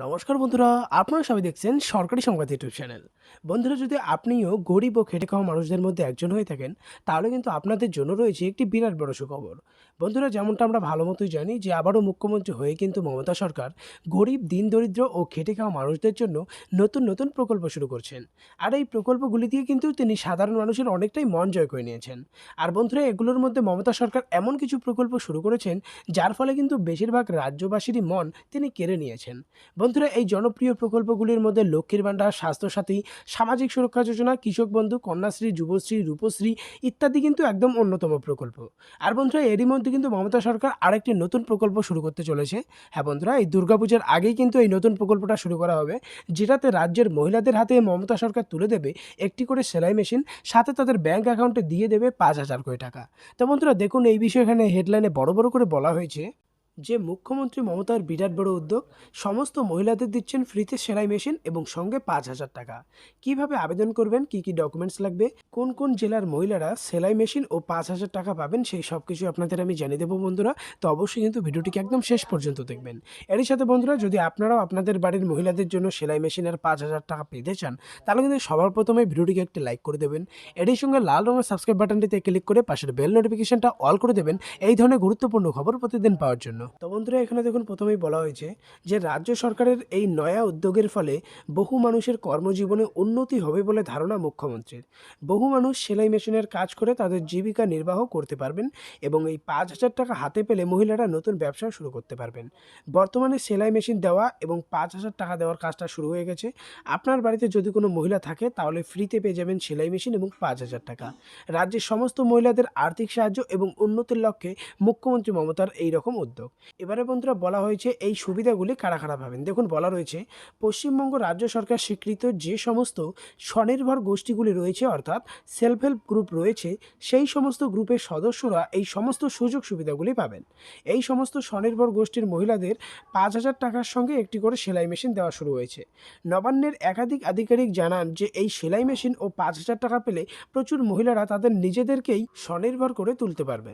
নমস্কার বন্ধুরা, আপনারা সবাই দেখছেন সরকারি সংবাদ ইউটিউব চ্যানেল। বন্ধুরা, যদি আপনিও গরিব ও খেটে খাওয়া মানুষদের মধ্যে একজন হয়ে থাকেন, তাহলে কিন্তু আপনাদের জন্য রয়েছে একটি বিরাট বড় সুখবর। বন্ধুরা, যেমনটা আমরা ভালো মতোই জানি যে আবারও মুখ্যমন্ত্রী হয়ে কিন্তু মমতা সরকার গরিব, দিন দরিদ্র ও খেটে খাওয়া মানুষদের জন্য নতুন নতুন প্রকল্প শুরু করছেন। আর এই প্রকল্পগুলি দিয়ে কিন্তু তিনি সাধারণ মানুষের অনেকটাই মন জয় করে নিয়েছেন। আর বন্ধুরা, এগুলোর মধ্যে মমতা সরকার এমন কিছু প্রকল্প শুরু করেছেন যার ফলে কিন্তু বেশিরভাগ রাজ্যবাসীরই মন তিনি কেড়ে নিয়েছেন। বন্ধুরা, এই জনপ্রিয় প্রকল্পগুলির মধ্যে লক্ষ্মীর ভাণ্ডার, স্বাস্থ্যসাথী, সামাজিক সুরক্ষা যোজনা, কৃষক বন্ধু, কন্যাশ্রী, যুবশ্রী, রূপশ্রী ইত্যাদি কিন্তু একদম অন্যতম প্রকল্প। আর বন্ধুরা, এরই মধ্যে কিন্তু মমতা সরকার আরেকটি নতুন প্রকল্প শুরু করতে চলেছে। হ্যাঁ বন্ধুরা, এই দুর্গাপূজার আগেই কিন্তু এই নতুন প্রকল্পটা শুরু করা হবে, যেটাতে রাজ্যের মহিলাদের হাতে মমতা সরকার তুলে দেবে একটি করে সেলাই মেশিন, সাথে তাদের ব্যাংক অ্যাকাউন্টে দিয়ে দেবে ৫,০০০ কোটি টাকা। তো বন্ধুরা, দেখুন এই বিষয়ে এখানে হেডলাইনে বড় বড় করে বলা হয়েছে যে মুখ্যমন্ত্রী মমতার বিরাট বড় উদ্যোগ, সমস্ত মহিলাদের দিচ্ছেন ফ্রিতে সেলাই মেশিন এবং সঙ্গে ৫,০০০ টাকা। কিভাবে আবেদন করবেন, কি কি ডকুমেন্টস লাগবে, কোন কোন জেলার মহিলারা সেলাই মেশিন ও ৫,০০০ টাকা পাবেন, সেই সব কিছু আপনাদের আমি জানিয়ে দেবো বন্ধুরা। তো অবশ্যই কিন্তু ভিডিওটিকে একদম শেষ পর্যন্ত দেখবেন। এরই সাথে বন্ধুরা, যদি আপনারাও আপনাদের বাড়ির মহিলাদের জন্য সেলাই মেশিন আর ৫,০০০ টাকা পেতে চান, তাহলে কিন্তু সবার প্রথমে ভিডিওটিকে একটি লাইক করে দেবেন। এরই সঙ্গে লাল রঙের সাবস্ক্রাইব বাটনটিতে ক্লিক করে পাশের বেল নোটিফিকেশনটা অল করে দেবেন এই ধরনের গুরুত্বপূর্ণ খবর প্রতিদিন পাওয়ার জন্য। তো বন্ধুরা, এখানে দেখুন প্রথমেই বলা হয়েছে যে রাজ্য সরকারের এই নয়া উদ্যোগের ফলে বহু মানুষের কর্মজীবনে উন্নতি হবে বলে ধারণা মুখ্যমন্ত্রীর। বহু মানুষ সেলাই মেশিনের কাজ করে তাদের জীবিকা নির্বাহ করতে পারবেন এবং এই ৫,০০০ টাকা হাতে পেলে মহিলারা নতুন ব্যবসা শুরু করতে পারবেন। বর্তমানে সেলাই মেশিন দেওয়া এবং ৫,০০০ টাকা দেওয়ার কাজটা শুরু হয়ে গেছে। আপনার বাড়িতে যদি কোনো মহিলা থাকে তাহলে ফ্রিতে পেয়ে যাবেন সেলাই মেশিন এবং ৫,০০০ টাকা। রাজ্যের সমস্ত মহিলাদের আর্থিক সাহায্য এবং উন্নতির লক্ষ্যে মুখ্যমন্ত্রী মমতার এই রকম উদ্যোগ। এবারে বন্ধুরা, বলা হয়েছে এই সুবিধাগুলি কারা কারা পাবেন। দেখুন, বলা রয়েছে পশ্চিমবঙ্গ রাজ্য সরকার স্বীকৃত যে সমস্ত স্বনির্ভর গোষ্ঠীগুলি রয়েছে, অর্থাৎ সেলফ হেল্প গ্রুপ রয়েছে, সেই সমস্ত গ্রুপের সদস্যরা এই সমস্ত সুযোগ সুবিধাগুলি পাবেন। এই সমস্ত স্বনির্ভর গোষ্ঠীর মহিলাদের ৫,০০০ টাকার সঙ্গে একটি করে সেলাই মেশিন দেওয়া শুরু হয়েছে। নবান্নের একাধিক আধিকারিক জানান যে এই সেলাই মেশিন ও ৫,০০০ টাকা পেলে প্রচুর মহিলারা তাদের নিজেদেরকেই স্বনির্ভর করে তুলতে পারবে।